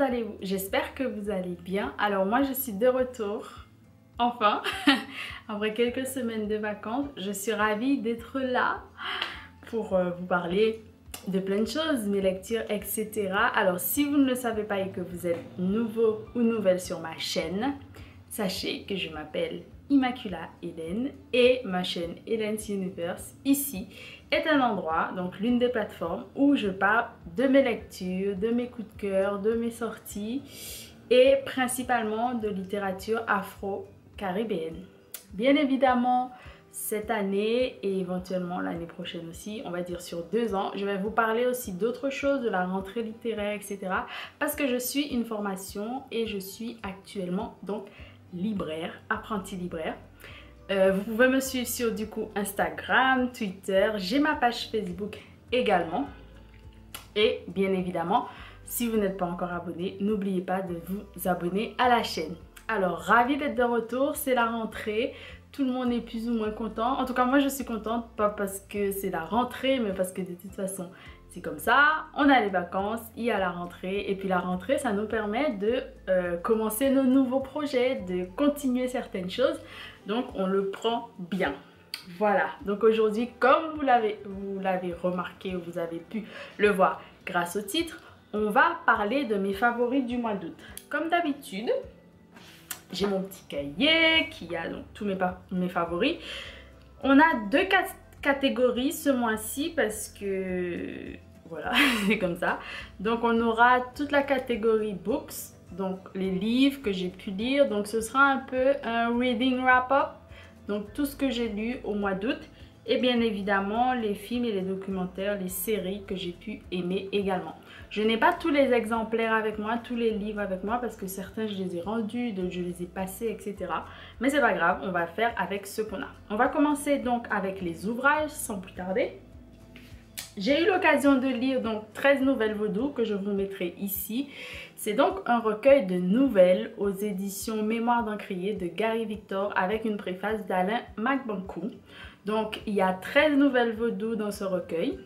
allez-vous? J'espère que vous allez bien. Alors moi je suis de retour, enfin, après quelques semaines de vacances. Je suis ravie d'être là pour vous parler de plein de choses, mes lectures, etc. Alors si vous ne le savez pas et que vous êtes nouveau ou nouvelle sur ma chaîne, sachez que je m'appelle Immacula Hélène et ma chaîne Hélène's Universe ici est un endroit, donc l'une des plateformes où je parle de mes lectures, de mes coups de cœur, de mes sorties et principalement de littérature afro-caribéenne. Bien évidemment, cette année et éventuellement l'année prochaine aussi, on va dire sur 2 ans, je vais vous parler aussi d'autres choses, de la rentrée littéraire, etc. Parce que je suis une formation et je suis actuellement donc libraire, apprenti libraire. Vous pouvez me suivre sur du coup Instagram, Twitter, j'ai ma page Facebook également. Et bien évidemment, si vous n'êtes pas encore abonné, n'oubliez pas de vous abonner à la chaîne. Alors, ravie d'être de retour, c'est la rentrée, tout le monde est plus ou moins content. En tout cas, moi je suis contente, pas parce que c'est la rentrée, mais parce que de toute façon, c'est comme ça, on a les vacances, il y a la rentrée, et puis la rentrée, ça nous permet de commencer nos nouveaux projets, de continuer certaines choses, donc on le prend bien. Voilà, donc aujourd'hui, comme vous l'avez remarqué, vous avez pu le voir grâce au titre, on va parler de mes favoris du mois d'août. Comme d'habitude, j'ai mon petit cahier qui a donc tous mes favoris. On a 2 catégories ce mois-ci parce que voilà, c'est comme ça. Donc on aura toute la catégorie books, donc les livres que j'ai pu lire. Donc ce sera un peu un reading wrap-up, donc tout ce que j'ai lu au mois d'août. Et bien évidemment les films et les documentaires, les séries que j'ai pu aimer également. Je n'ai pas tous les exemplaires avec moi, tous les livres avec moi parce que certains je les ai rendus, d'autres je les ai passés, etc. Mais c'est pas grave, on va faire avec ce qu'on a. On va commencer donc avec les ouvrages sans plus tarder. J'ai eu l'occasion de lire donc 13 nouvelles vaudou que je vous mettrai ici. C'est donc un recueil de nouvelles aux éditions Mémoire d'Encrier de Gary Victor avec une préface d'Alain Macbancou. Donc il y a 13 nouvelles vaudou dans ce recueil.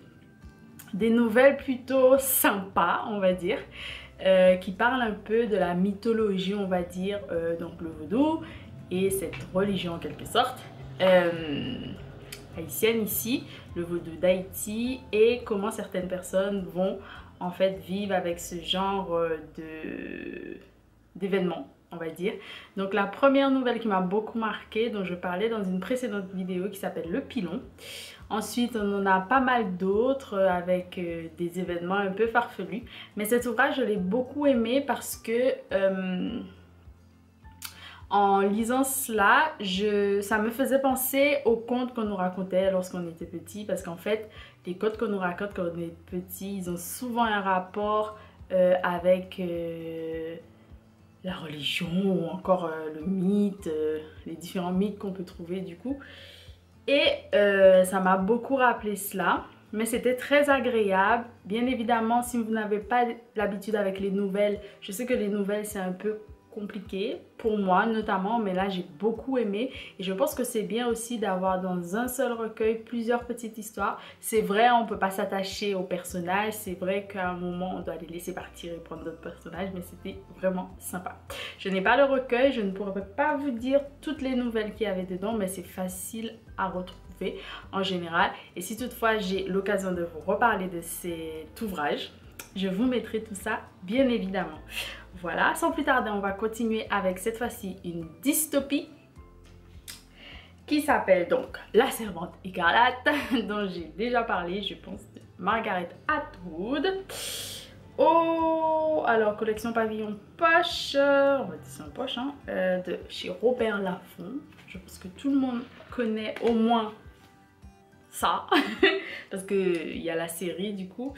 Des nouvelles plutôt sympas, on va dire, qui parlent un peu de la mythologie, on va dire, donc le vaudou et cette religion en quelque sorte haïtienne ici, le vaudou d'Haïti, et comment certaines personnes vont en fait vivre avec ce genre d'événements, on va dire. Donc la première nouvelle qui m'a beaucoup marquée, dont je parlais dans une précédente vidéo, qui s'appelle Le Pilon. Ensuite, on en a pas mal d'autres avec des événements un peu farfelus. Mais cet ouvrage, je l'ai beaucoup aimé parce que en lisant cela, ça me faisait penser aux contes qu'on nous racontait lorsqu'on était petit. Parce qu'en fait, les contes qu'on nous raconte quand on est petit, ils ont souvent un rapport avec la religion ou encore le mythe, les différents mythes qu'on peut trouver du coup. Et ça m'a beaucoup rappelé cela, mais c'était très agréable. Bien évidemment, si vous n'avez pas l'habitude avec les nouvelles, je sais que les nouvelles c'est un peu compliqué pour moi notamment, mais là j'ai beaucoup aimé et je pense que c'est bien aussi d'avoir dans un seul recueil plusieurs petites histoires. C'est vrai, on ne peut pas s'attacher aux personnages, c'est vrai qu'à un moment on doit les laisser partir et prendre d'autres personnages, mais c'était vraiment sympa. Je n'ai pas le recueil, je ne pourrais pas vous dire toutes les nouvelles qu'il y avait dedans, mais c'est facile à retrouver en général. Et si toutefois j'ai l'occasion de vous reparler de cet ouvrage, je vous mettrai tout ça bien évidemment. Voilà, sans plus tarder, on va continuer avec cette fois-ci une dystopie qui s'appelle donc La Servante écarlate, dont j'ai déjà parlé, je pense, de Margaret Atwood. Oh, alors collection pavillon poche, on va dire c'est en poche, hein, de chez Robert Laffont. Je pense que tout le monde connaît au moins ça, parce qu'il y a la série du coup.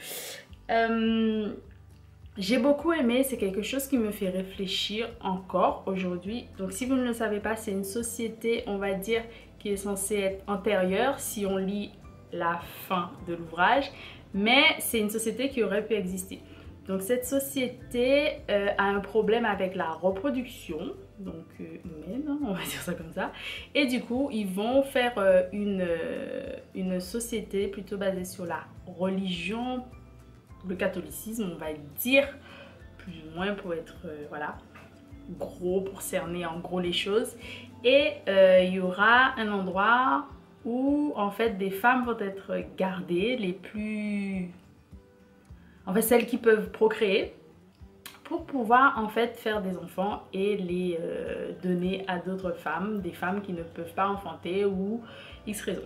J'ai beaucoup aimé, c'est quelque chose qui me fait réfléchir encore aujourd'hui. Donc si vous ne le savez pas, c'est une société, on va dire, qui est censée être antérieure si on lit la fin de l'ouvrage, mais c'est une société qui aurait pu exister. Donc cette société a un problème avec la reproduction, donc humaine, hein, on va dire ça comme ça. Et du coup, ils vont faire une société plutôt basée sur la religion, le catholicisme, on va dire, plus ou moins pour être, voilà, gros, pour cerner en gros les choses. Et il y aura un endroit où en fait des femmes vont être gardées, les plus... En fait celles qui peuvent procréer, pour pouvoir en fait faire des enfants et les donner à d'autres femmes, des femmes qui ne peuvent pas enfanter ou X raisons.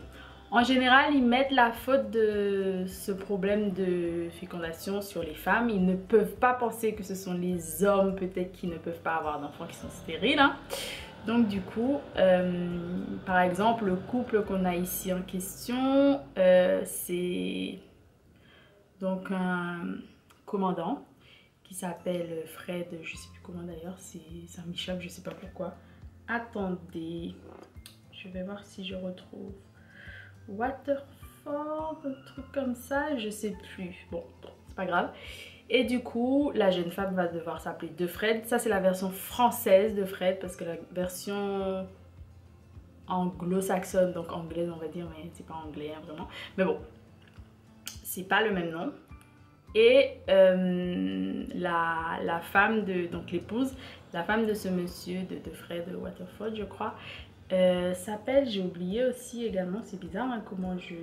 En général, ils mettent la faute de ce problème de fécondation sur les femmes. Ils ne peuvent pas penser que ce sont les hommes peut-être qui ne peuvent pas avoir d'enfants, qui sont stériles, hein. Donc du coup, par exemple, le couple qu'on a ici en question, c'est donc un commandant qui s'appelle Fred, je sais plus comment d'ailleurs, ça m'échappe, je sais pas pourquoi. Attendez, je vais voir si je retrouve Waterford, un truc comme ça, je sais plus. Bon, c'est pas grave. Et du coup, la jeune femme va devoir s'appeler De Fred. Ça, c'est la version française de Fred, parce que la version anglo-saxonne, donc anglaise, on va dire, mais c'est pas anglais, hein, vraiment. Mais bon, c'est pas le même nom. Et la femme de, donc l'épouse, la femme de ce monsieur, de Fred Waterford, je crois, s'appelle, j'ai oublié aussi également, c'est bizarre, hein, comment je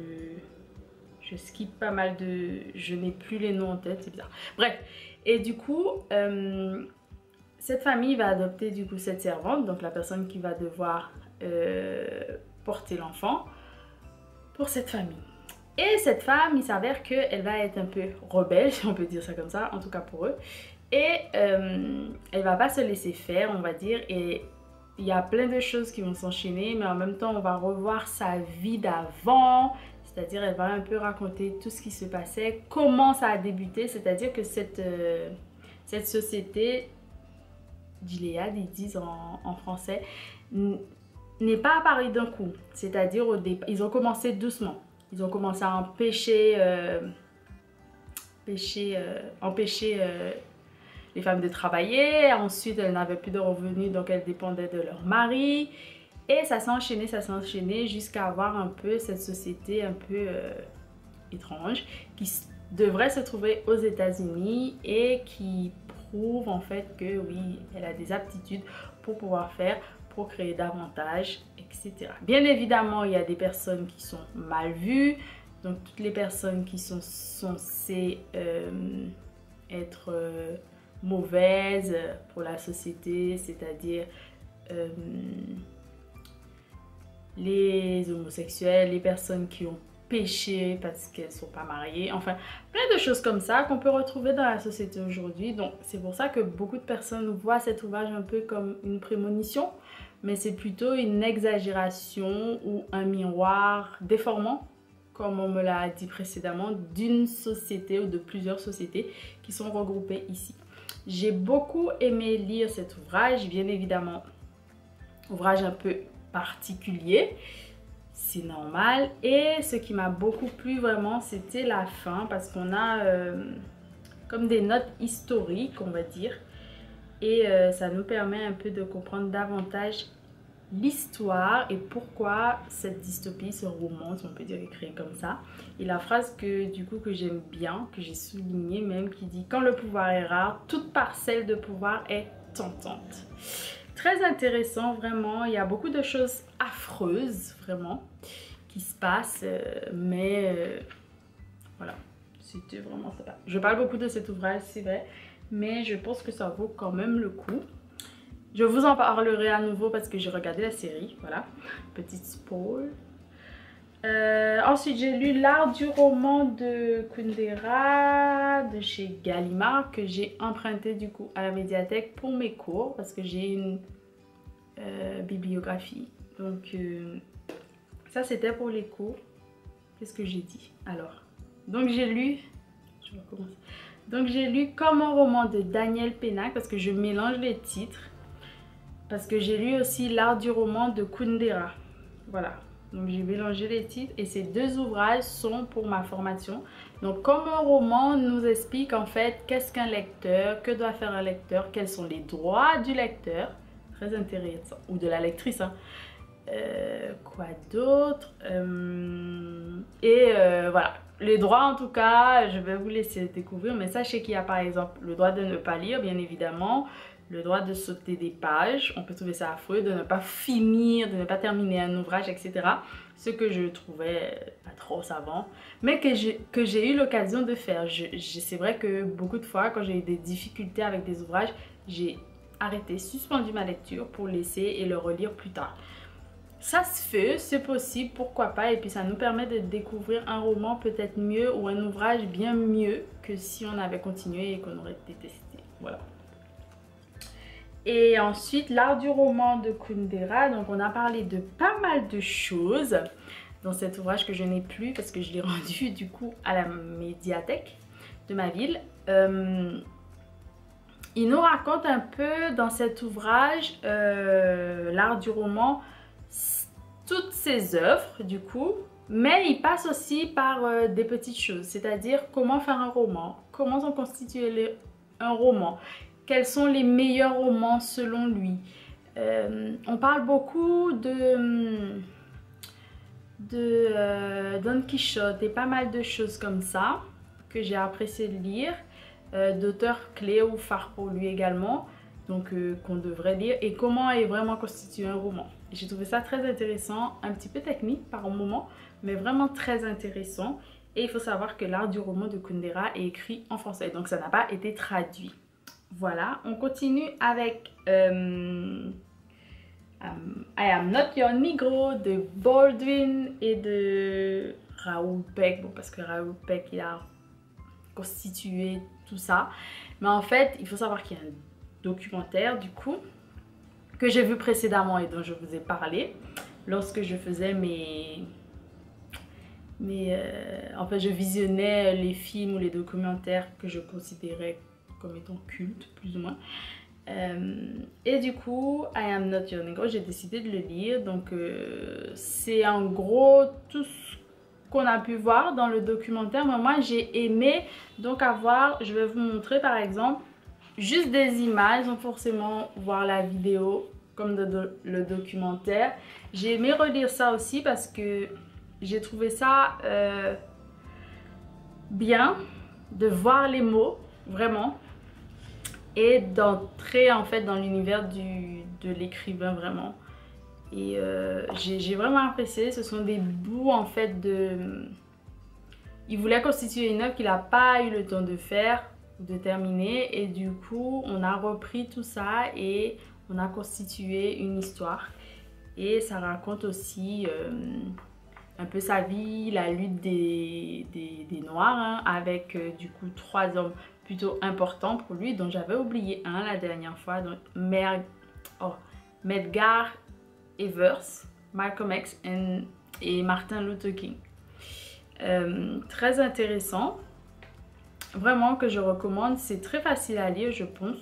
skip pas mal de... Je n'ai plus les noms en tête, c'est bizarre. Bref, et du coup, cette famille va adopter du coup cette servante, donc la personne qui va devoir porter l'enfant pour cette famille. Et cette femme, il s'avère qu'elle va être un peu rebelle, si on peut dire ça comme ça, en tout cas pour eux. Et elle va pas se laisser faire, on va dire, et il y a plein de choses qui vont s'enchaîner, mais en même temps, on va revoir sa vie d'avant. C'est-à-dire, elle va un peu raconter tout ce qui se passait, comment ça a débuté. C'est-à-dire que cette société, Gilead, ils disent en français, n'est pas apparue d'un coup. C'est-à-dire, au départ, ils ont commencé doucement. Ils ont commencé à empêcher les femmes de travailler. Ensuite, elles n'avaient plus de revenus, donc elles dépendaient de leur mari. Et ça s'est enchaîné jusqu'à avoir un peu cette société un peu étrange qui devrait se trouver aux États-Unis et qui prouve en fait que oui, elle a des aptitudes pour pouvoir procréer davantage, etc. Bien évidemment, il y a des personnes qui sont mal vues, donc toutes les personnes qui sont censées être mauvaises pour la société, c'est-à-dire les homosexuels, les personnes qui ont péché parce qu'elles ne sont pas mariées, enfin plein de choses comme ça qu'on peut retrouver dans la société aujourd'hui. Donc c'est pour ça que beaucoup de personnes voient cet ouvrage un peu comme une prémonition, mais c'est plutôt une exagération ou un miroir déformant, comme on me l'a dit précédemment, d'une société ou de plusieurs sociétés qui sont regroupées ici. J'ai beaucoup aimé lire cet ouvrage, bien évidemment, ouvrage un peu particulier, c'est normal. Et ce qui m'a beaucoup plu vraiment, c'était la fin, parce qu'on a comme des notes historiques, on va dire, et ça nous permet un peu de comprendre davantage l'histoire et pourquoi cette dystopie, ce roman, si on peut dire, est créé comme ça. Et la phrase que du coup que j'aime bien, que j'ai soulignée même, qui dit: quand le pouvoir est rare, toute parcelle de pouvoir est tentante. Très intéressant, vraiment. Il y a beaucoup de choses affreuses, vraiment, qui se passent, mais voilà, c'était vraiment ça. Je parle beaucoup de cet ouvrage, c'est vrai, mais je pense que ça vaut quand même le coup. Je vous en parlerai à nouveau parce que j'ai regardé la série, voilà, petite spoil. Ensuite, j'ai lu L'art du roman de Kundera de chez Gallimard, que j'ai emprunté du coup à la médiathèque pour mes cours parce que j'ai une bibliographie. Donc ça c'était pour les cours. Qu'est-ce que j'ai dit alors? Donc j'ai lu, je recommence. Donc j'ai lu Comme un roman de Daniel Pénac, parce que je mélange les titres, parce que j'ai lu aussi L'art du roman de Kundera. Voilà. Donc j'ai mélangé les titres et ces deux ouvrages sont pour ma formation. Donc Comme un roman nous explique en fait qu'est-ce qu'un lecteur, que doit faire un lecteur, quels sont les droits du lecteur, très intéressant, ou de la lectrice, hein. Quoi d'autre, voilà, les droits en tout cas, je vais vous laisser découvrir, mais sachez qu'il y a par exemple le droit de ne pas lire, bien évidemment, le droit de sauter des pages, on peut trouver ça affreux, de ne pas finir, de ne pas terminer un ouvrage, etc. Ce que je trouvais pas trop savant, mais que j'ai eu l'occasion de faire. C'est vrai que beaucoup de fois, quand j'ai eu des difficultés avec des ouvrages, j'ai arrêté, suspendu ma lecture pour laisser et le relire plus tard. Ça se fait, c'est possible, pourquoi pas, et puis ça nous permet de découvrir un roman peut-être mieux ou un ouvrage bien mieux que si on avait continué et qu'on aurait détesté. Voilà. Et ensuite, l'art du roman de Kundera. Donc on a parlé de pas mal de choses dans cet ouvrage que je n'ai plus parce que je l'ai rendu du coup à la médiathèque de ma ville. Il nous raconte un peu dans cet ouvrage, l'art du roman, toutes ses œuvres du coup, mais il passe aussi par des petites choses, c'est-à-dire comment faire un roman, comment sont constituer un roman, quels sont les meilleurs romans selon lui. On parle beaucoup de Don Quichotte et pas mal de choses comme ça que j'ai apprécié de lire, d'auteurs clés ou phares pour lui également, donc qu'on devrait lire, et comment est vraiment constitué un roman. J'ai trouvé ça très intéressant, un petit peu technique par moment, mais vraiment très intéressant. Et il faut savoir que l'art du roman de Kundera est écrit en français, donc ça n'a pas été traduit. Voilà, on continue avec I Am Not Your Negro de Baldwin et de Raoul Peck. Bon, parce que Raoul Peck, il a constitué tout ça. Mais en fait, il faut savoir qu'il y a un documentaire, du coup, que j'ai vu précédemment et dont je vous ai parlé lorsque je faisais en fait, je visionnais les films ou les documentaires que je considérais comme étant cultes, plus ou moins. Et du coup, I Am Not Your Negro, j'ai décidé de le lire. Donc, c'est en gros tout ce qu'on a pu voir dans le documentaire. Mais moi, j'ai aimé donc avoir, je vais vous montrer par exemple, juste des images, sans forcément voir la vidéo comme le documentaire. J'ai aimé relire ça aussi parce que j'ai trouvé ça bien de voir les mots, vraiment, et d'entrer en fait dans l'univers de l'écrivain vraiment. Et j'ai vraiment apprécié. Ce sont des bouts en fait de... Il voulait constituer une œuvre qu'il n'a pas eu le temps de faire, de terminer, et du coup on a repris tout ça et on a constitué une histoire. Et ça raconte aussi un peu sa vie, la lutte des Noirs, hein, avec du coup 3 hommes plutôt importants pour lui, dont j'avais oublié un la dernière fois, donc Medgar Evers, Malcolm X et Martin Luther King. Très intéressant, vraiment que je recommande, c'est très facile à lire je pense,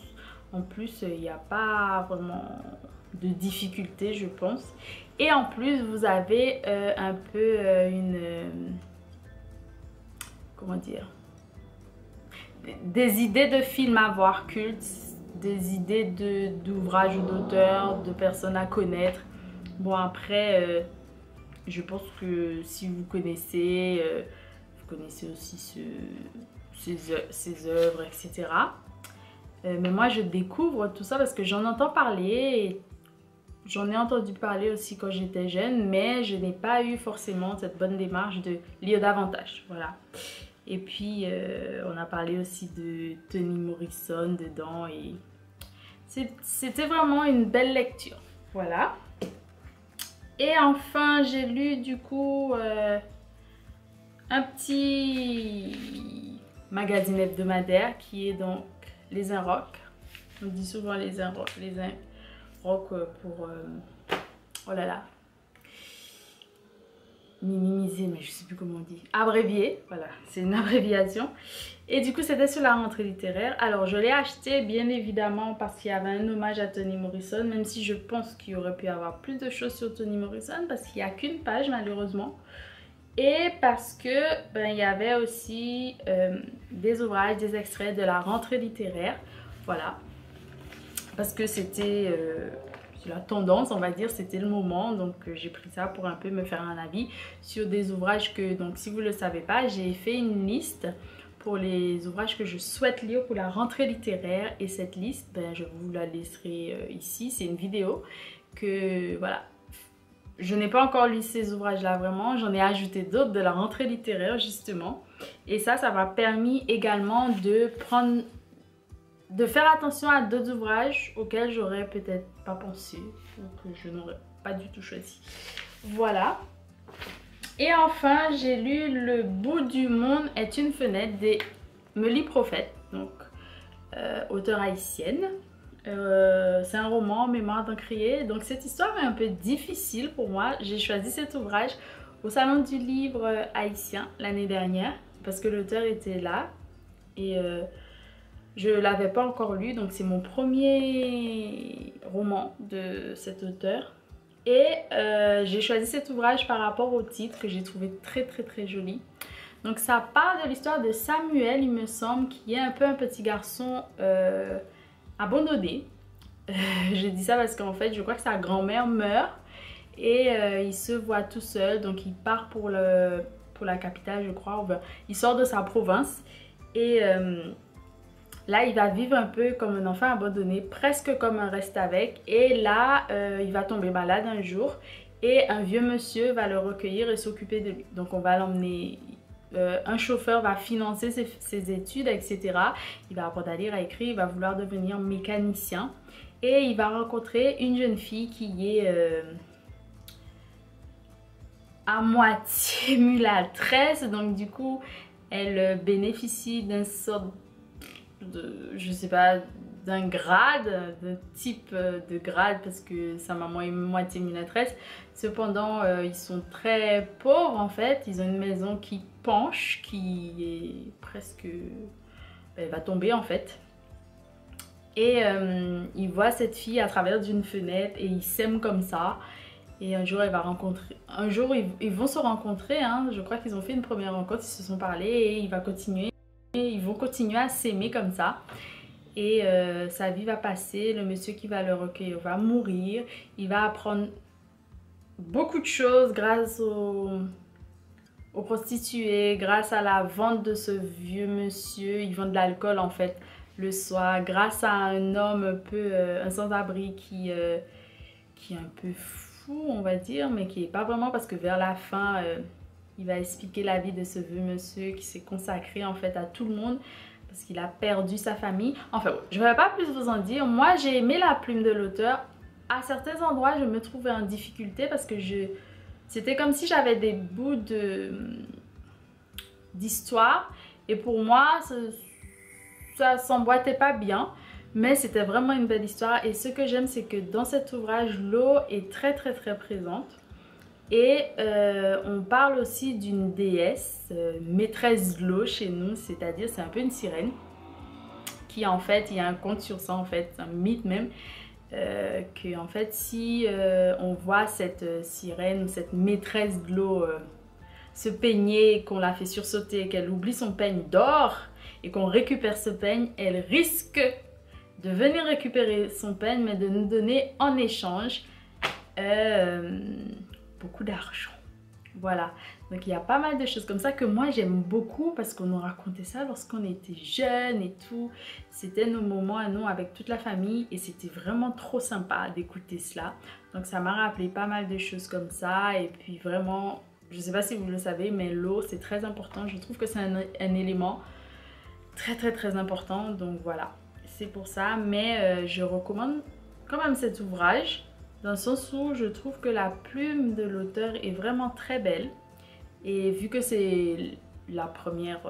en plus il n'y a pas vraiment de difficulté je pense, et en plus vous avez un peu comment dire, des idées de films à voir cultes, des idées d'ouvrages ou d'auteurs, de personnes à connaître. Bon après, je pense que si vous connaissez aussi ses œuvres, etc. Mais moi je découvre tout ça parce que j'en entends parler et j'en ai entendu parler aussi quand j'étais jeune, mais je n'ai pas eu forcément cette bonne démarche de lire davantage. Voilà. Et puis on a parlé aussi de Toni Morrison dedans et c'était vraiment une belle lecture. Voilà. Et enfin j'ai lu du coup un petit magazine hebdomadaire qui est donc Les Inrocks. On dit souvent les Inrocks pour oh là là, minimiser, mais je sais plus comment on dit, abrévier, voilà, c'est une abréviation. Et du coup c'était sur la rentrée littéraire. Alors je l'ai acheté bien évidemment parce qu'il y avait un hommage à Toni Morrison, même si je pense qu'il y aurait pu avoir plus de choses sur Toni Morrison parce qu'il n'y a qu'une page malheureusement. Et parce que il y avait aussi des ouvrages, des extraits de la rentrée littéraire, voilà, parce que c'était la tendance, on va dire, c'était le moment. Donc j'ai pris ça pour un peu me faire un avis sur des ouvrages que, donc si vous ne le savez pas, j'ai fait une liste pour les ouvrages que je souhaite lire pour la rentrée littéraire. Et cette liste, ben, je vous la laisserai ici. C'est une vidéo que, voilà, je n'ai pas encore lu ces ouvrages-là vraiment. J'en ai ajouté d'autres de la rentrée littéraire, justement. Et ça m'a permis également de faire attention à d'autres ouvrages auxquels j'aurais peut-être pas pensé ou que je n'aurais pas du tout choisi. Voilà. Et enfin, j'ai lu Le bout du monde est une fenêtre des Meuli Prophète, donc auteure haïtienne. C'est un roman, Mémoire d'Encrier. Donc cette histoire est un peu difficile pour moi. J'ai choisi cet ouvrage au salon du livre haïtien l'année dernière parce que l'auteur était là et je ne l'avais pas encore lu. Donc c'est mon premier roman de cet auteur. Et j'ai choisi cet ouvrage par rapport au titre que j'ai trouvé très joli. Donc ça parle de l'histoire de Samuel, il me semble, qui est un peu un petit garçon abandonné. J'ai dit ça parce qu'en fait je crois que sa grand-mère meurt et il se voit tout seul. Donc il part pour la capitale, je crois. Il sort de sa province et là, il va vivre un peu comme un enfant abandonné, presque comme un reste avec. Et là, il va tomber malade un jour et un vieux monsieur va le recueillir et s'occuper de lui. Donc, on va l'emmener, un chauffeur va financer ses études, etc. Il va apprendre à lire, à écrire, il va vouloir devenir mécanicien. Et il va rencontrer une jeune fille qui est à moitié mulâtresse. Donc, du coup, elle bénéficie d'un sort je sais pas, d'un grade, d'un type de grade parce que sa maman est moitié mulâtresse. Cependant, ils sont très pauvres en fait. Ils ont une maison qui penche, qui est presque... elle va tomber en fait. Et il voit cette fille à travers d'une fenêtre et ils s'aiment comme ça. Et un jour, ils vont se rencontrer. Hein. Je crois qu'ils ont fait une première rencontre, ils se sont parlé et il va continuer. Et ils vont continuer à s'aimer comme ça. Et sa vie va passer. Le monsieur qui va le recueillir va mourir. Il va apprendre beaucoup de choses grâce aux prostituées, grâce à la vente de ce vieux monsieur. Ils vendent de l'alcool en fait le soir. Grâce à un homme un peu, un sans-abri qui est un peu fou on va dire. Mais qui n'est pas vraiment parce que vers la fin... il va expliquer la vie de ce vieux monsieur qui s'est consacré en fait à tout le monde parce qu'il a perdu sa famille. Enfin, je ne vais pas plus vous en dire. Moi, j'ai aimé la plume de l'auteur. À certains endroits, je me trouvais en difficulté parce que c'était comme si j'avais des bouts d'histoire. Et pour moi, ça s'emboîtait pas bien. Mais c'était vraiment une belle histoire. Et ce que j'aime, c'est que dans cet ouvrage, l'eau est très présente. Et on parle aussi d'une déesse, maîtresse de l'eau chez nous, c'est-à-dire c'est un peu une sirène qui en fait, il y a un conte sur ça en fait, un mythe même, que en fait si on voit cette sirène ou cette maîtresse de l'eau se peigner, qu'on la fait sursauter, qu'elle oublie son peigne d'or et qu'on récupère ce peigne, elle risque de venir récupérer son peigne mais de nous donner en échange beaucoup d'argent. Voilà, donc il y a pas mal de choses comme ça que moi j'aime beaucoup parce qu'on nous racontait ça lorsqu'on était jeunes et tout. C'était nos moments à nous avec toute la famille et c'était vraiment trop sympa d'écouter cela. Donc ça m'a rappelé pas mal de choses comme ça et puis vraiment, je sais pas si vous le savez, mais l'eau c'est très important. Je trouve que c'est un élément très important, donc voilà, c'est pour ça. Mais je recommande quand même cet ouvrage. Dans le sens où je trouve que la plume de l'auteur est vraiment très belle. Et vu que c'est la première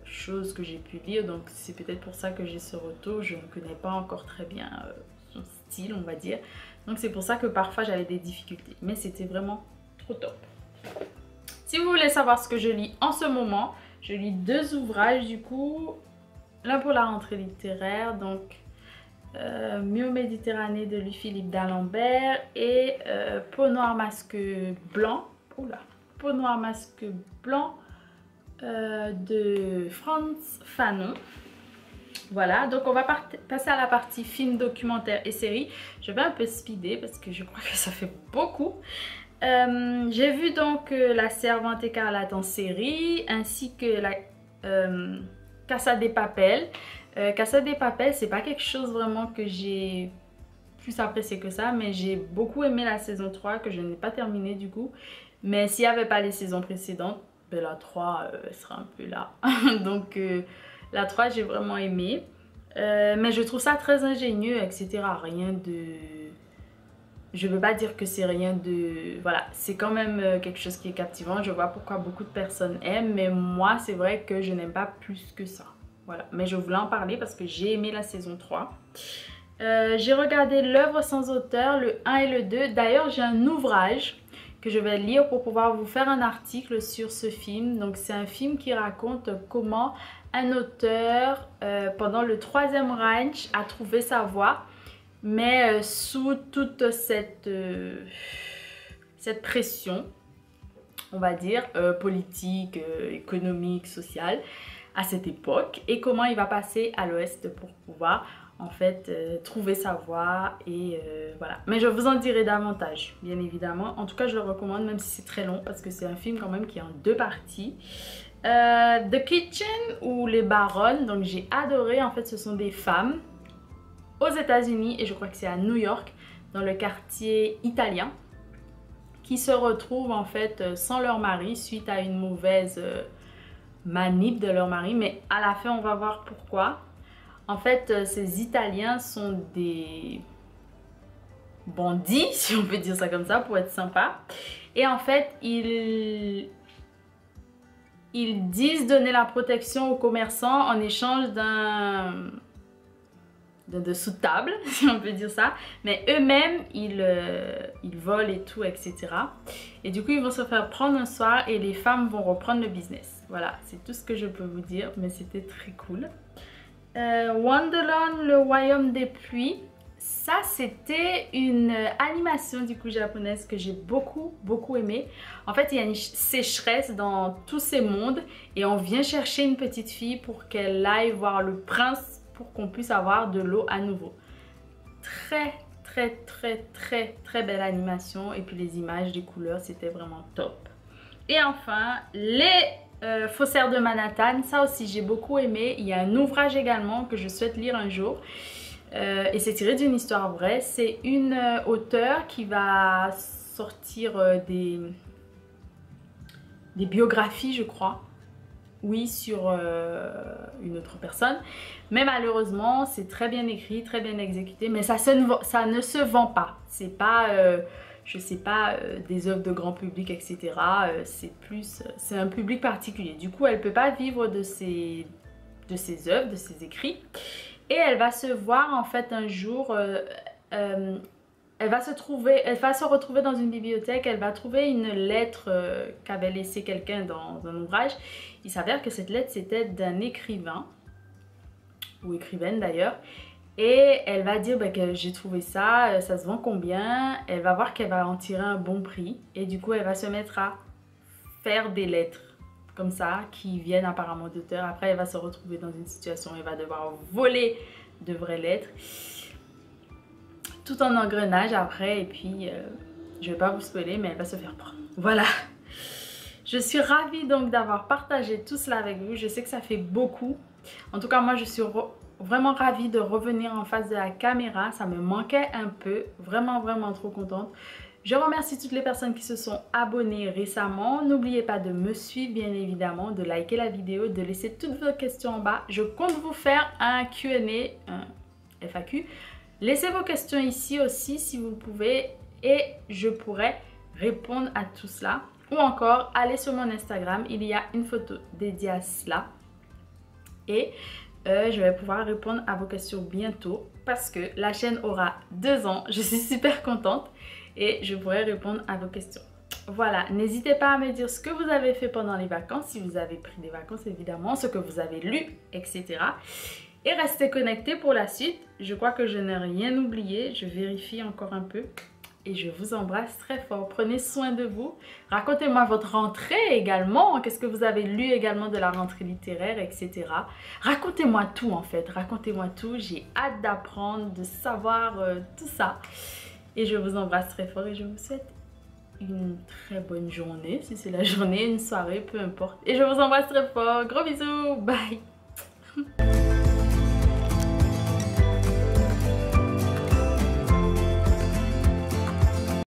chose que j'ai pu lire, donc c'est peut-être pour ça que j'ai ce retour. Je ne connais pas encore très bien son style, on va dire. Donc c'est pour ça que parfois j'avais des difficultés. Mais c'était vraiment trop top. Si vous voulez savoir ce que je lis en ce moment, je lis deux ouvrages du coup. L'un pour la rentrée littéraire, donc... Mio Méditerranée de Louis-Philippe d'Alembert et Peau noire masque blanc, Peau noire masque blanc de Frantz Fanon. Voilà, donc on va passer à la partie film, documentaire et série. Je vais un peu speeder parce que je crois que ça fait beaucoup. J'ai vu donc La Servante écarlate en série, ainsi que la Casa de Papel. Casa de Papel, c'est pas quelque chose vraiment que j'ai plus apprécié que ça, mais j'ai beaucoup aimé la saison 3 que je n'ai pas terminée du coup. Mais s'il n'y avait pas les saisons précédentes, ben la 3 sera un peu là. Donc la 3 j'ai vraiment aimé. Mais je trouve ça très ingénieux, etc. Rien de... Je ne veux pas dire que c'est rien de... Voilà, c'est quand même quelque chose qui est captivant. Je vois pourquoi beaucoup de personnes aiment, mais moi c'est vrai que je n'aime pas plus que ça. Voilà, mais je voulais en parler parce que j'ai aimé la saison 3. J'ai regardé L'œuvre sans auteur, le 1 et le 2. D'ailleurs, j'ai un ouvrage que je vais lire pour pouvoir vous faire un article sur ce film. Donc c'est un film qui raconte comment un auteur pendant le Troisième Reich a trouvé sa voie, mais sous toute cette pression, on va dire, politique, économique, sociale à cette époque, et comment il va passer à l'Ouest pour pouvoir en fait trouver sa voie et voilà. Mais je vous en dirai davantage bien évidemment. En tout cas je le recommande même si c'est très long parce que c'est un film quand même qui est en 2 parties. The Kitchen ou Les Baronnes, donc j'ai adoré. En fait ce sont des femmes aux États-Unis et je crois que c'est à New York, dans le quartier italien, qui se retrouvent en fait sans leur mari suite à une mauvaise manip de leur mari, mais à la fin on va voir pourquoi. En fait ces Italiens sont des bandits, si on peut dire ça comme ça pour être sympa, et en fait ils disent donner la protection aux commerçants en échange de sous-table, si on peut dire ça, mais eux-mêmes ils volent et tout, etc. Et du coup ils vont se faire prendre un soir et les femmes vont reprendre le business. Voilà, c'est tout ce que je peux vous dire, mais c'était très cool. Wonderland, le royaume des pluies, ça c'était une animation du coup japonaise que j'ai beaucoup aimé. En fait il y a une sécheresse dans tous ces mondes et on vient chercher une petite fille pour qu'elle aille voir le prince pour qu'on puisse avoir de l'eau à nouveau. Très belle animation, et puis les images, les couleurs, c'était vraiment top. Et enfin les faussaires de Manhattan, ça aussi j'ai beaucoup aimé. Il y a un ouvrage également que je souhaite lire un jour et c'est tiré d'une histoire vraie. C'est une auteure qui va sortir des biographies je crois, oui, sur une autre personne, mais malheureusement c'est très bien écrit, très bien exécuté, mais ça ne se vend pas. C'est pas je sais pas, des œuvres de grand public, etc. C'est un public particulier. Du coup elle peut pas vivre de ses œuvres, de ses écrits, et elle va se voir en fait un jour elle va se retrouver dans une bibliothèque. Elle va trouver une lettre qu'avait laissée quelqu'un dans un ouvrage. Il s'avère que cette lettre c'était d'un écrivain, ou écrivaine d'ailleurs, et elle va dire que j'ai trouvé ça, ça se vend combien. Elle va voir qu'elle va en tirer un bon prix, et du coup elle va se mettre à faire des lettres comme ça qui viennent apparemment d'auteurs. Après elle va se retrouver dans une situation où elle va devoir voler de vraies lettres, tout en engrenage après, et puis je vais pas vous spoiler, mais elle va se faire prendre. Voilà, je suis ravie donc d'avoir partagé tout cela avec vous. Je sais que ça fait beaucoup, en tout cas moi je suis vraiment ravie de revenir en face de la caméra. Ça me manquait un peu, vraiment trop contente. Je remercie toutes les personnes qui se sont abonnées récemment. N'oubliez pas de me suivre bien évidemment, de liker la vidéo, de laisser toutes vos questions en bas. Je compte vous faire un Q&A, un FAQ. Laissez vos questions ici aussi si vous pouvez, et je pourrai répondre à tout cela. Ou encore, allez sur mon Instagram, il y a une photo dédiée à cela. Et je vais pouvoir répondre à vos questions bientôt parce que la chaîne aura 2 ans. Je suis super contente et je pourrai répondre à vos questions. Voilà, n'hésitez pas à me dire ce que vous avez fait pendant les vacances, si vous avez pris des vacances évidemment, ce que vous avez lu, etc. Et restez connectés pour la suite. Je crois que je n'ai rien oublié. Je vérifie encore un peu. et je vous embrasse très fort. Prenez soin de vous. Racontez-moi votre rentrée également. Qu'est-ce que vous avez lu également de la rentrée littéraire, etc. Racontez-moi tout en fait. Racontez-moi tout. J'ai hâte d'apprendre, de savoir tout ça. Et je vous embrasse très fort et je vous souhaite une très bonne journée. Si c'est la journée, une soirée, peu importe. Et je vous embrasse très fort. Gros bisous. Bye.